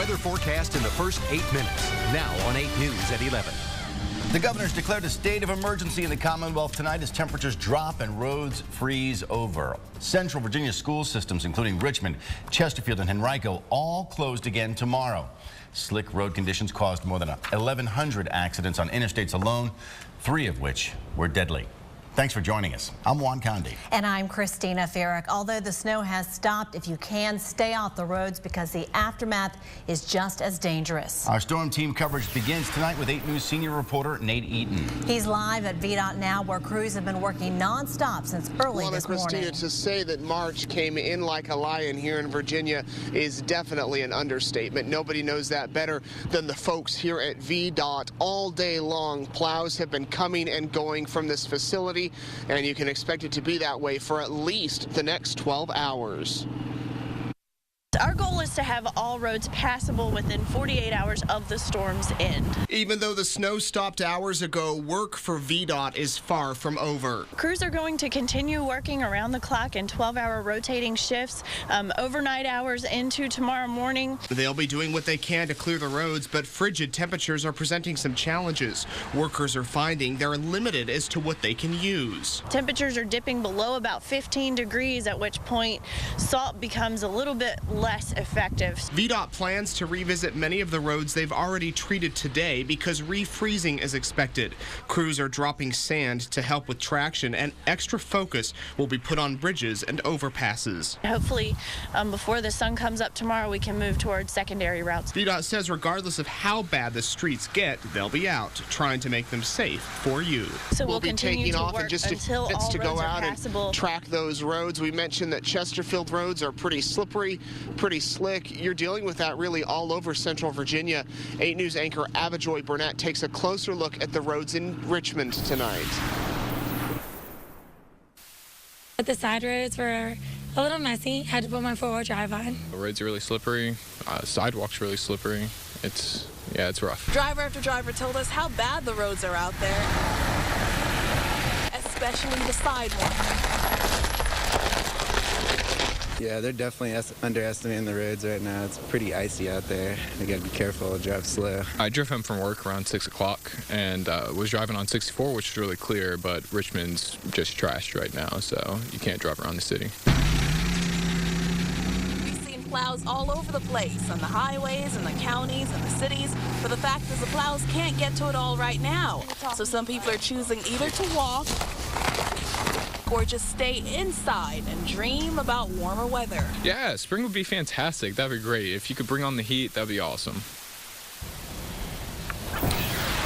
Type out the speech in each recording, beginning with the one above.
weather forecast in the first 8 minutes. Now on 8 News at 11. The governor's declared a state of emergency in the Commonwealth tonight as temperatures drop and roads freeze over. Central Virginia school systems, including Richmond, Chesterfield, and Henrico, all closed again tomorrow. Slick road conditions caused more than 1,100 accidents on interstates alone, 3 of which were deadly. Thanks for joining us. I'm Juan Conde. And I'm Christina Ferrick. Although the snow has stopped, if you can, stay off the roads because the aftermath is just as dangerous. Our storm team coverage begins tonight with 8 News senior reporter Nate Eaton. He's live at VDOT now, where crews have been working nonstop since early this morning. Christina, to say that March came in like a lion here in Virginia is definitely an understatement. Nobody knows that better than the folks here at VDOT. All day long, plows have been coming and going from this facility, and you can expect it to be that way for at least the next 12 hours. Our goal is to have all roads passable within 48 hours of the storm's end. Even though the snow stopped hours ago, work for VDOT is far from over. Crews are going to continue working around the clock in 12-hour rotating shifts, overnight hours into tomorrow morning. They'll be doing what they can to clear the roads, but frigid temperatures are presenting some challenges. Workers are finding they're limited as to what they can use. Temperatures are dipping below about 15 degrees, at which point salt becomes a little bit less effective. VDOT plans to revisit many of the roads they've already treated today because refreezing is expected. Crews are dropping sand to help with traction, and extra focus will be put on bridges and overpasses. Hopefully, before the sun comes up tomorrow, we can move towards secondary routes. VDOT says regardless of how bad the streets get, they'll be out trying to make them safe for you. So we'll be continue taking to off work in just a few until minutes all to go roads are out passable. and track those roads. We mentioned that Chesterfield roads are pretty slippery, pretty slick. You're dealing with that really all over Central Virginia. 8 News anchor Avajoy Burnett takes a closer look at the roads in Richmond tonight. But the side roads were a little messy. Had to put my 4-wheel drive on. The roads are really slippery. Sidewalks really slippery. It's rough. Driver after driver told us how bad the roads are out there, especially the side ones. Yeah, they're definitely underestimating the roads right now. It's pretty icy out there. You gotta be careful and drive slow. I drove home from work around 6 o'clock and was driving on 64, which is really clear, but Richmond's just trashed right now, so you can't drive around the city. We've seen plows all over the place, on the highways, in the counties, and the cities. But the fact is the plows can't get to it all right now. So some people are choosing either to walk or just stay inside and dream about warmer weather. Yeah, spring would be fantastic. That'd be great. If you could bring on the heat, that'd be awesome.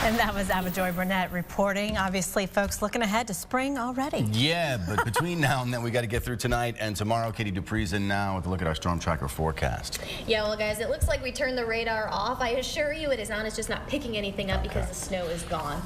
And that was Avajoy Burnett reporting. Obviously, folks looking ahead to spring already. Yeah, but between now and then, we got to get through tonight and tomorrow. Katie Dupree's in now with a look at our storm tracker forecast. Yeah, well, guys, it looks like we turned the radar off. I assure you it is on. It's just not picking anything up because the snow is gone.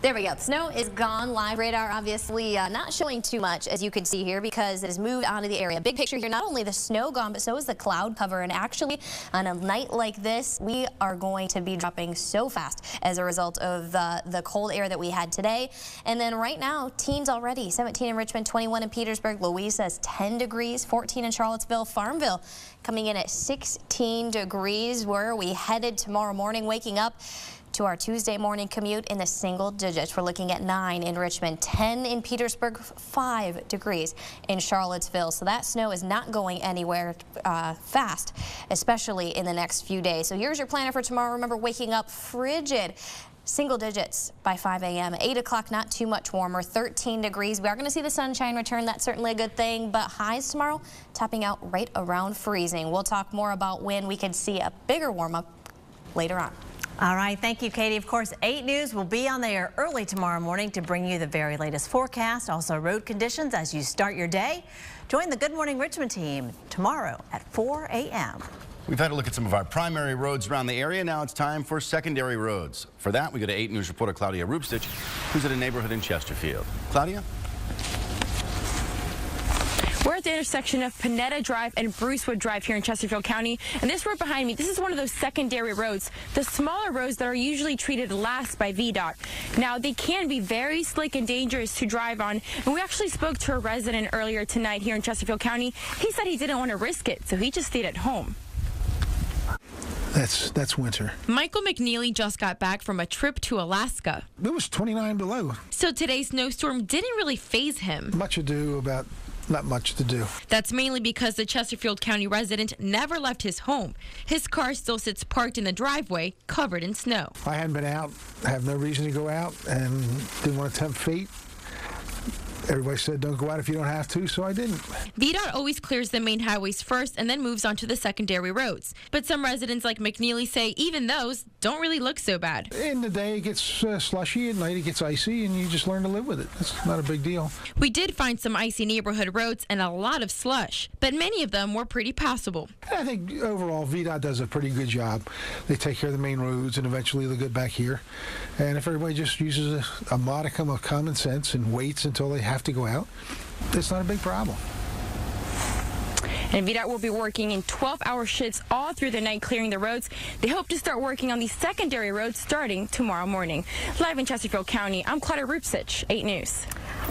There we go. Snow is gone. Live radar obviously not showing too much, as you can see here, because it has moved onto the area. Big picture here, not only the snow gone, but so is the cloud cover. And actually, on a night like this, we are going to be dropping so fast as a result of the cold air that we had today. And then right now, teens already, 17 in Richmond, 21 in Petersburg. Louise says 10 degrees, 14 in Charlottesville. Farmville coming in at 16 degrees. Where are we headed tomorrow morning, waking up to our Tuesday morning commute in the single digits. We're looking at 9 in Richmond, 10 in Petersburg, 5 degrees in Charlottesville. So that snow is not going anywhere fast, especially in the next few days. So here's your planner for tomorrow. Remember, waking up frigid. Single digits by 5 a.m. 8 o'clock, not too much warmer, 13 degrees. We are going to see the sunshine return. That's certainly a good thing, but highs tomorrow topping out right around freezing. We'll talk more about when we can see a bigger warm up later on. All right, thank you, Katie. Of course, 8 News will be on the air early tomorrow morning to bring you the very latest forecast, also road conditions as you start your day. Join the Good Morning Richmond team tomorrow at 4 a.m. We've had a look at some of our primary roads around the area. Now it's time for secondary roads. For that, we go to 8 News reporter Claudia Rupstich, who's at a neighborhood in Chesterfield. Claudia? We're at the intersection of Panetta Drive and Brucewood Drive here in Chesterfield County. And this road behind me, this is one of those secondary roads, the smaller roads that are usually treated last by VDOT. Now, they can be very slick and dangerous to drive on. And we actually spoke to a resident earlier tonight here in Chesterfield County. He said he didn't want to risk it, so he just stayed at home. That's winter. Michael McNeely just got back from a trip to Alaska. It was 29 below. So today's snowstorm didn't really faze him. Not much to do. That's mainly because the Chesterfield County resident never left his home. His car still sits parked in the driveway, covered in snow. I hadn't been out, I have no reason to go out, and didn't want to tempt fate. Everybody said don't go out if you don't have to, so I didn't. VDOT always clears the main highways first and then moves on to the secondary roads. But some residents like McNeely say even those don't really look so bad. In the day it gets slushy, at night it gets icy, and you just learn to live with it. It's not a big deal. We did find some icy neighborhood roads and a lot of slush, but many of them were pretty passable. I think overall VDOT does a pretty good job. They take care of the main roads, and eventually they'll get back here. And if everybody just uses a modicum of common sense and waits until they have to go out, it's not a big problem. And VDOT will be working in 12-hour shifts all through the night clearing the roads. They hope to start working on these secondary roads starting tomorrow morning. Live in Chesterfield County, I'm Claudia Rupsich, 8 News.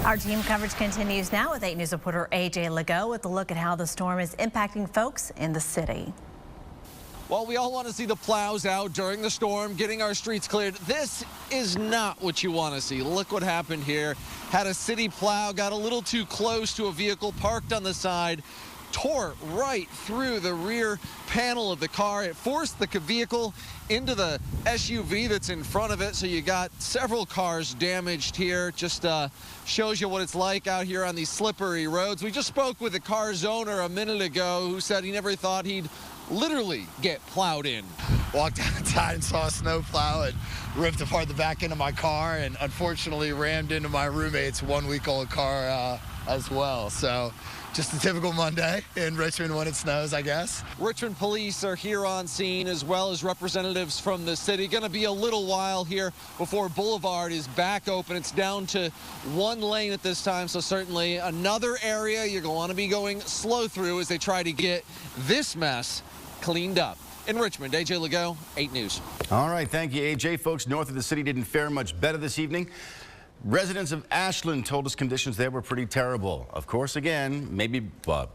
Our team coverage continues now with 8 News reporter AJ Legault with a look at how the storm is impacting folks in the city. Well, we all want to see the plows out during the storm, getting our streets cleared. This is not what you want to see. Look what happened here. Had a city plow, got a little too close to a vehicle parked on the side, tore right through the rear panel of the car. It forced the vehicle into the SUV that's in front of it, so you got several cars damaged here. Just shows you what it's like out here on these slippery roads. We just spoke with the car's owner a minute ago who said he never thought he'd literally get plowed in. Walked outside and saw a snow plow and ripped apart the back end of my car, and unfortunately rammed into my roommate's 1-week-old car as well. So just a typical Monday in Richmond when it snows, I guess. Richmond police are here on scene, as well as representatives from the city. Going to be a little while here before Boulevard is back open. It's down to 1 lane at this time, so certainly another area you're going to want to be going slow through as they try to get this mess cleaned up. In Richmond, AJ Legault, 8 News. All right, thank you, AJ. Folks north of the city didn't fare much better this evening. Residents of Ashland told us conditions there were pretty terrible. Of course, again, maybe,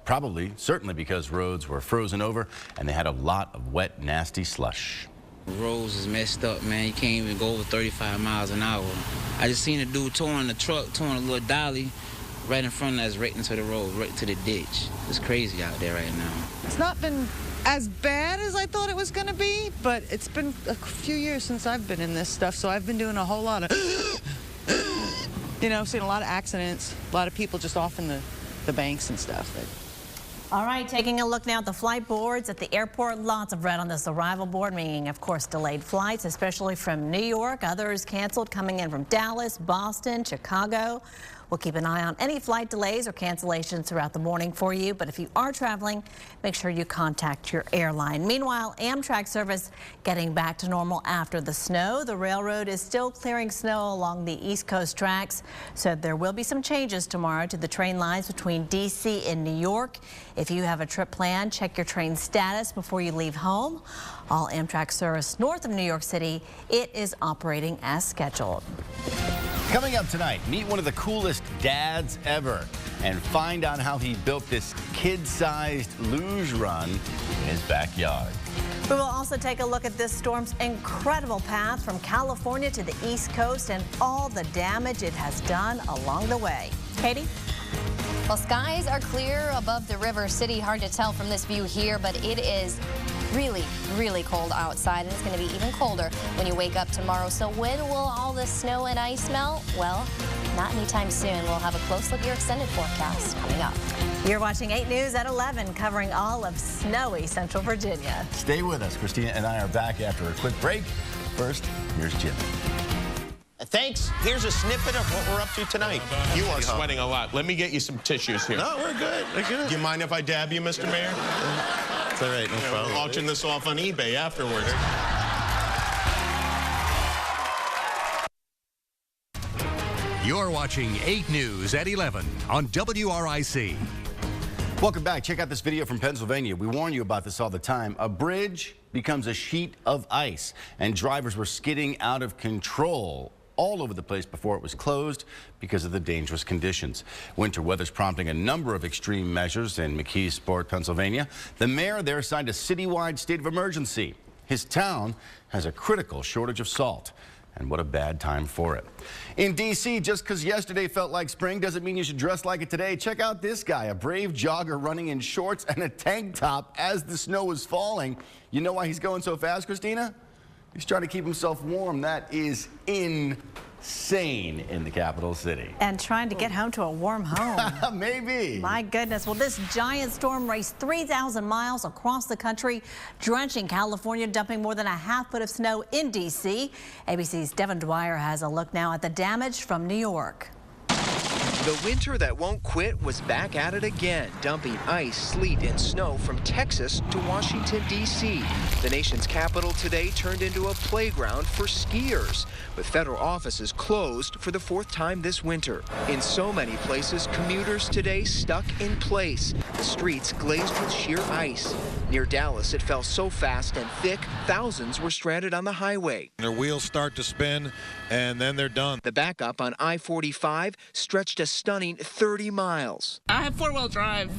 probably, certainly because roads were frozen over and they had a lot of wet, nasty slush. The roads is messed up, man. You can't even go over 35 miles an hour. I just seen a dude towing the truck, towing a little dolly right in front of us, right into the road, right to the ditch. It's crazy out there right now. It's not been as bad as I thought it was going to be, but it's been a few years since I've been in this stuff, so I've been doing a whole lot of, seen a lot of accidents, a lot of people just off in the banks and stuff. All right, taking a look now at the flight boards at the airport. Lots of red on this arrival board, meaning, of course, delayed flights, especially from New York. Others canceled coming in from Dallas, Boston, Chicago. We'll keep an eye on any flight delays or cancellations throughout the morning for you. But if you are traveling, make sure you contact your airline. Meanwhile, Amtrak service getting back to normal after the snow. The railroad is still clearing snow along the East Coast tracks, so there will be some changes tomorrow to the train lines between D.C. and New York. If you have a trip planned, check your train status before you leave home. All Amtrak service north of New York City, it is operating as scheduled. Coming up tonight, meet one of the coolest dads ever and find out how he built this kid-sized luge run in his backyard. We will also take a look at this storm's incredible path from California to the East Coast and all the damage it has done along the way. Katie? Well, skies are clear above the river city. Hard to tell from this view here, but it is really, really cold outside, and it's going to be even colder when you wake up tomorrow. So when will all the snow and ice melt? Well, not anytime soon. We'll have a close look at your extended forecast coming up. You're watching 8 News at 11, covering all of snowy Central Virginia. Stay with us. Christina and I are back after a quick break. First, here's Jim. Thanks. Here's a snippet of what we're up to tonight. You are sweating a lot. Let me get you some tissues here. No, we're good. We're good. Do you mind if I dab you, Mr. Mayor? It's all right. No problem. We'll auction this off on eBay afterwards. You're watching 8 News at 11 on WRIC. Welcome back. Check out this video from Pennsylvania. We warn you about this all the time. A bridge becomes a sheet of ice, and drivers were skidding out of control all over the place before it was closed because of the dangerous conditions. Winter weather's prompting a number of extreme measures in McKeesport, Pennsylvania. The mayor there signed a citywide state of emergency. His town has a critical shortage of salt. And what a bad time for it. In D.C., just because yesterday felt like spring doesn't mean you should dress like it today. Check out this guy, a brave jogger running in shorts and a tank top as the snow is falling. You know why he's going so fast, Christina? He's trying to keep himself warm. That is insane in the capital city. And trying to get home to a warm home. Maybe. My goodness. Well, this giant storm raced 3,000 miles across the country, drenching California, dumping more than a half foot of snow in D.C. ABC's Devin Dwyer has a look now at the damage from New York. The winter that won't quit was back at it again, dumping ice, sleet, and snow from Texas to Washington, D.C. The nation's capital today turned into a playground for skiers, with federal offices closed for the 4th time this winter. In so many places, commuters today stuck in place, the streets glazed with sheer ice. Near Dallas, it fell so fast and thick, thousands were stranded on the highway. Their wheels start to spin, and then they're done. The backup on I-45 stretched a stunning 30 miles. I have 4-wheel drive,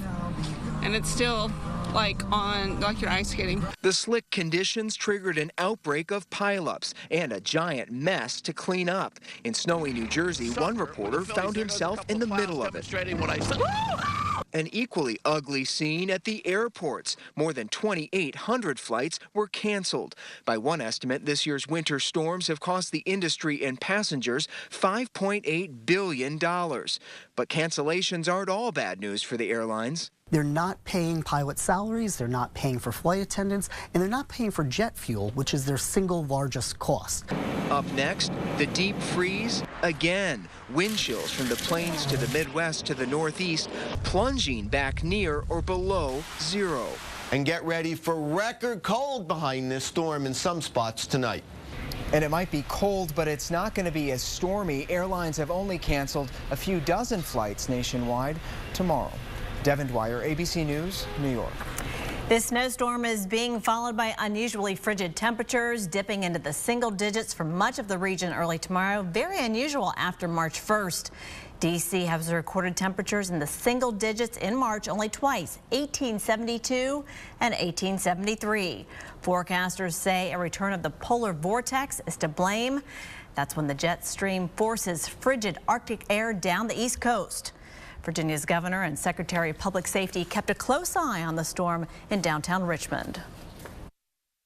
and it's still like you're ice skating. The slick conditions triggered an outbreak of pileups and a giant mess to clean up. In snowy New Jersey, one reporter found himself in the middle of it. An equally ugly scene at the airports. More than 2,800 flights were canceled. By one estimate, this year's winter storms have cost the industry and passengers $5.8 billion. But cancellations aren't all bad news for the airlines. They're not paying pilot salaries, they're not paying for flight attendants, and they're not paying for jet fuel, which is their single largest cost. Up next, the deep freeze again. Wind chills from the plains to the Midwest to the Northeast, plunging back near or below zero. And get ready for record cold behind this storm in some spots tonight. And it might be cold, but it's not going to be as stormy. Airlines have only canceled a few dozen flights nationwide tomorrow. Devin Dwyer, ABC News, New York. This snowstorm is being followed by unusually frigid temperatures, dipping into the single digits for much of the region early tomorrow. Very unusual after March 1st. D.C. has recorded temperatures in the single digits in March only twice, 1872 and 1873. Forecasters say a return of the polar vortex is to blame. That's when the jet stream forces frigid Arctic air down the East Coast. Virginia's governor and Secretary of Public Safety kept a close eye on the storm in downtown Richmond.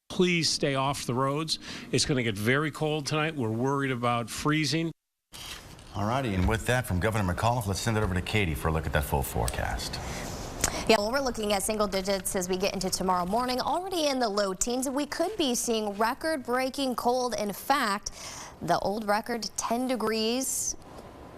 Please stay off the roads. It's going to get very cold tonight. We're worried about freezing. All righty, and with that from Governor McAuliffe, let's send it over to Katie for a look at that full forecast. Yeah, well, we're looking at single digits as we get into tomorrow morning, already in the low teens. We could be seeing record-breaking cold. In fact, the old record, 10 degrees,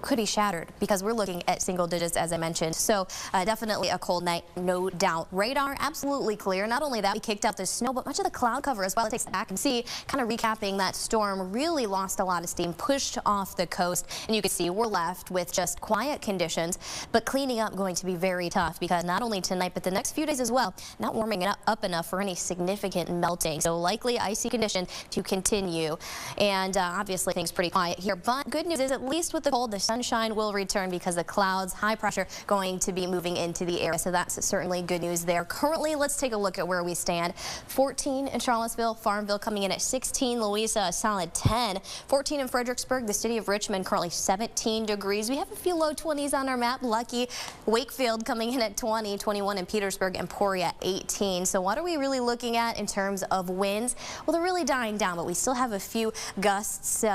could be shattered because we're looking at single digits, as I mentioned. So definitely a cold night, no doubt. Radar absolutely clear. Not only that, we kicked out the snow, but much of the cloud cover as well. It takes back and see, kind of recapping that storm really lost a lot of steam, pushed off the coast, and you can see we're left with just quiet conditions, but cleaning up going to be very tough because not only tonight, but the next few days as well, not warming it up enough for any significant melting. So likely icy condition to continue, and obviously things pretty quiet here. But good news is, at least with the cold, the sunshine will return because the clouds, high pressure, going to be moving into the area. So that's certainly good news there. Currently, let's take a look at where we stand. 14 in Charlottesville, Farmville coming in at 16, Louisa a solid 10, 14 in Fredericksburg, the city of Richmond currently 17 degrees. We have a few low 20s on our map. Lucky, Wakefield coming in at 20, 21 in Petersburg, and Emporia 18. So what are we really looking at in terms of winds? Well, they're really dying down, but we still have a few gusts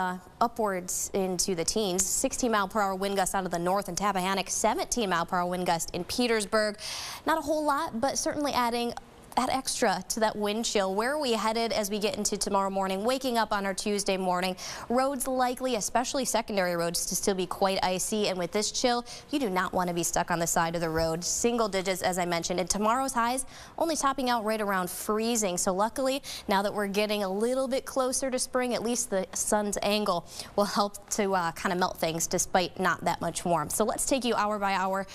upwards into the teens. 16-mile-per-hour wind gust out of the north in Tappahannock, 17-mile-per-hour wind gust in Petersburg. Not a whole lot, but certainly adding that extra to that wind chill. Where are we headed as we get into tomorrow morning? Waking up on our Tuesday morning, roads likely, especially secondary roads, to still be quite icy. And with this chill, you do not want to be stuck on the side of the road. Single digits, as I mentioned. And tomorrow's highs only topping out right around freezing. So luckily, now that we're getting a little bit closer to spring, at least the sun's angle will help to kind of melt things despite not that much warmth. So let's take you hour by hour.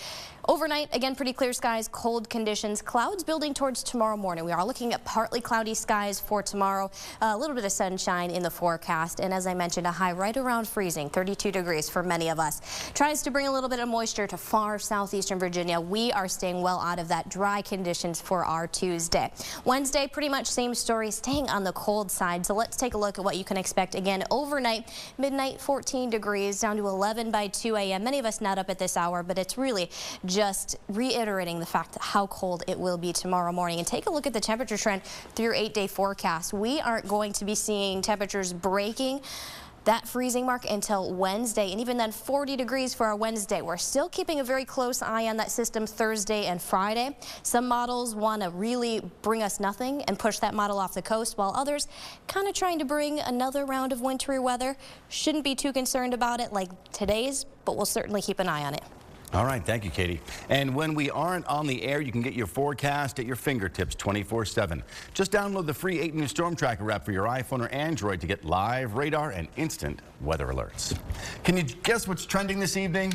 Overnight, again, pretty clear skies, cold conditions, clouds building towards tomorrow morning. We are looking at partly cloudy skies for tomorrow, a little bit of sunshine in the forecast, and as I mentioned, a high right around freezing, 32 degrees for many of us. Tries to bring a little bit of moisture to far southeastern Virginia. We are staying well out of that dry conditions for our Tuesday. Wednesday, pretty much same story, staying on the cold side. So let's take a look at what you can expect again overnight. Midnight, 14 degrees, down to 11 by 2 a.m. Many of us not up at this hour, but it's really just reiterating the fact that how cold it will be tomorrow morning. And take a look at the temperature trend through your 8-day forecast. We aren't going to be seeing temperatures breaking that freezing mark until Wednesday, and even then 40 degrees for our Wednesday. We're still keeping a very close eye on that system Thursday and Friday. Some models want to really bring us nothing and push that model off the coast, while others kind of trying to bring another round of wintry weather. Shouldn't be too concerned about it like today's, but we'll certainly keep an eye on it. All right, thank you, Katie. And when we aren't on the air, you can get your forecast at your fingertips 24/7. Just download the free 8 News Storm Tracker app for your iPhone or Android to get live radar and instant weather alerts. Can you guess what's trending this evening?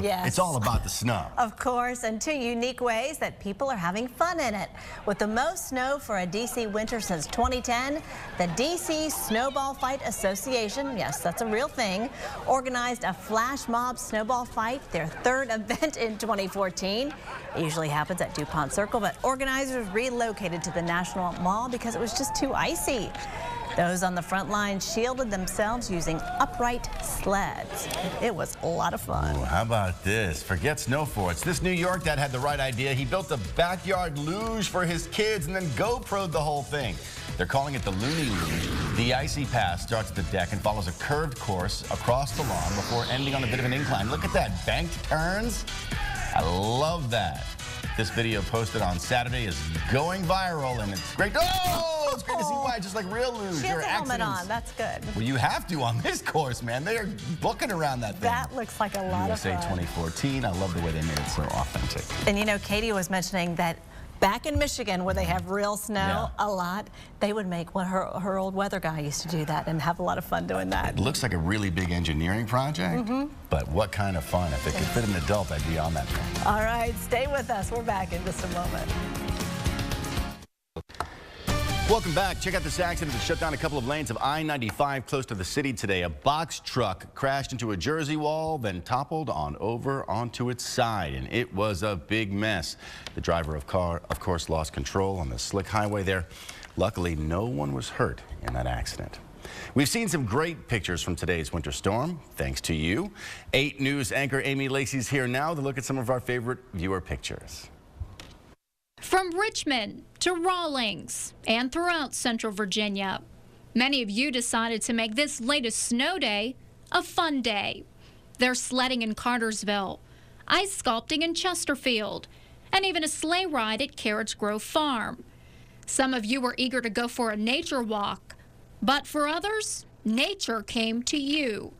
Yes. It's all about the snow. Of course, and 2 unique ways that people are having fun in it. With the most snow for a D.C. winter since 2010, the D.C. Snowball Fight Association, yes, that's a real thing, organized a flash mob snowball fight, their third event in 2014. It usually happens at DuPont Circle, but organizers relocated to the National Mall because it was just too icy. Those on the front line shielded themselves using upright sleds. It was a lot of fun. Ooh, how about this? Forget snow forts. This New York dad had the right idea. He built a backyard luge for his kids and then GoPro'd the whole thing. They're calling it the Looney Luge. The icy path starts at the deck and follows a curved course across the lawn before ending on a bit of an incline. Look at that, banked turns. I love that. This video posted on Saturday is going viral, and it's great. Oh, it's great to see why, just like real luge. She has a helmet on. That's good. Well, you have to on this course, man. They are booking around that thing. That looks like a lot of fun. USA 2014. I love the way they made it so authentic. And you know, Katie was mentioning that back in Michigan, where they have real snow a lot, they would make what her old weather guy used to do that and have a lot of fun doing that. It looks like a really big engineering project, but what kind of fun. If it could fit an adult, I'd be on that thing. All right, stay with us. We're back in just a moment. Welcome back. Check out this accident that shut down a couple of lanes of I-95 close to the city today. A box truck crashed into a Jersey wall, then toppled on over onto its side, and it was a big mess. The driver of course, lost control on the slick highway there. Luckily, no one was hurt in that accident. We've seen some great pictures from today's winter storm, thanks to you. 8 News anchor Amy Lacey's here now to look at some of our favorite viewer pictures. From Richmond to Rawlings and throughout Central Virginia, many of you decided to make this latest snow day a fun day. There's sledding in Cartersville, ice sculpting in Chesterfield, and even a sleigh ride at Carrots Grove Farm. Some of you were eager to go for a nature walk, but for others, nature came to you.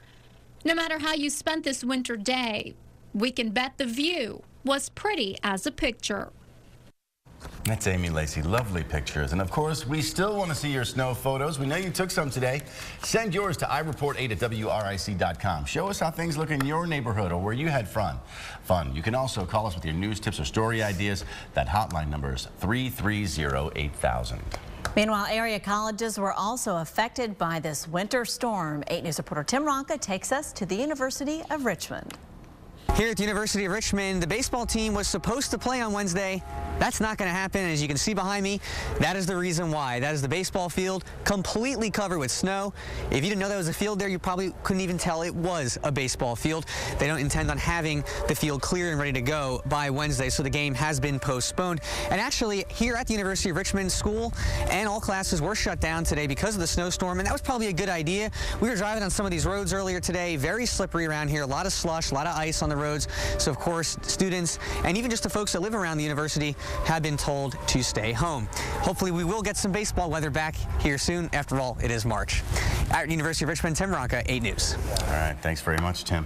No matter how you spent this winter day, we can bet the view was pretty as a picture. That's Amy Lacey. Lovely pictures. And of course, we still want to see your snow photos. We know you took some today. Send yours to ireport8@wric.com. Show us how things look in your neighborhood or where you had fun. You can also call us with your news tips or story ideas. That hotline number is 330-8000. Meanwhile, area colleges were also affected by this winter storm. 8 News reporter Tim Ronca takes us to the University of Richmond. Here at the University of Richmond, the baseball team was supposed to play on Wednesday. That's not going to happen. As you can see behind me, that is the reason why. That is the baseball field completely covered with snow. If you didn't know there was a field there, you probably couldn't even tell it was a baseball field. They don't intend on having the field clear and ready to go by Wednesday, so the game has been postponed. And actually, here at the University of Richmond, school and all classes were shut down today because of the snowstorm, and that was probably a good idea. We were driving on some of these roads earlier today, very slippery around here, a lot of slush, a lot of ice on the roads. So, of course, students and even just the folks that live around the university have been told to stay home. Hopefully, we will get some baseball weather back here soon. After all, it is March. At University of Richmond, Tim Ronca, 8 News. All right. Thanks very much, Tim.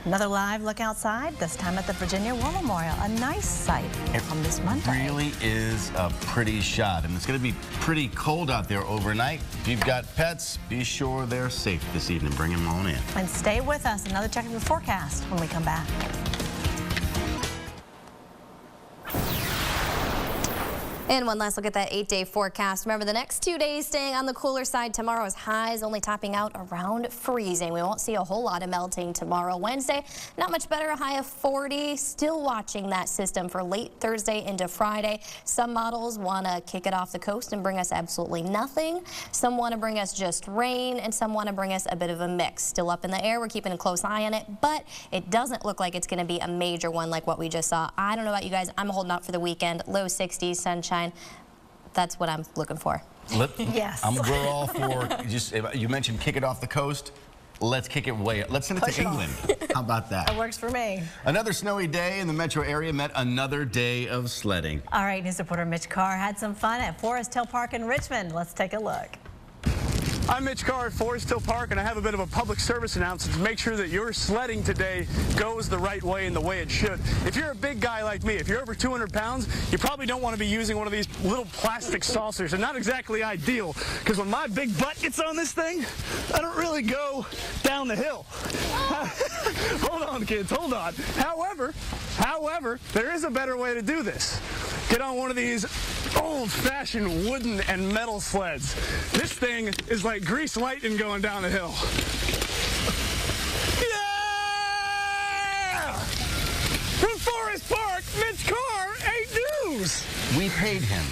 Another live look outside, this time at the Virginia War Memorial. A nice sight on this Monday. It really is a pretty shot, and it's going to be pretty cold out there overnight. If you've got pets, be sure they're safe this evening. Bring them on in. And stay with us. Another check of the forecast when we come back. And one last look at that 8-day forecast. Remember, the next 2 days staying on the cooler side. Tomorrow's highs only topping out around freezing. We won't see a whole lot of melting tomorrow. Wednesday, not much better, a high of 40. Still watching that system for late Thursday into Friday. Some models want to kick it off the coast and bring us absolutely nothing. Some want to bring us just rain, and some want to bring us a bit of a mix. Still up in the air. We're keeping a close eye on it, but it doesn't look like it's going to be a major one like what we just saw. I don't know about you guys. I'm holding out for the weekend. Low 60s, sunshine. That's what I'm looking for. Yes. We're all for, you mentioned kick it off the coast. Let's kick it way up. Let's send it to England. How about that? That works for me. Another snowy day in the metro area met another day of sledding. All right, news reporter Mitch Carr had some fun at Forest Hill Park in Richmond. Let's take a look. I'm Mitch Carr at Forest Hill Park, and I have a bit of a public service announcement to make sure that your sledding today goes the right way and the way it should. If you're a big guy like me, if you're over 200 pounds, you probably don't want to be using one of these little plastic saucers. They're not exactly ideal, because when my big butt gets on this thing, I don't really go down the hill. Hold on, kids, hold on. However, there is a better way to do this. Get on one of these old-fashioned wooden and metal sleds. This thing is like grease lightning going down the hill. Yeah! From Forest Park, Mitch Carr, 8 News. We paid him.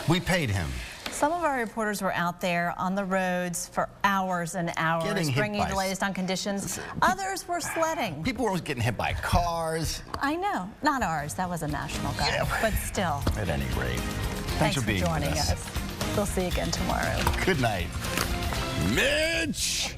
We paid him. Some of our reporters were out there on the roads for hours and hours, bringing the latest on conditions. Others were sledding. People were getting hit by cars. I know. Not ours. That was a national guy. But still. At any rate. Thanks for being joining with us. us. We'll see you again tomorrow. Good night. Mitch!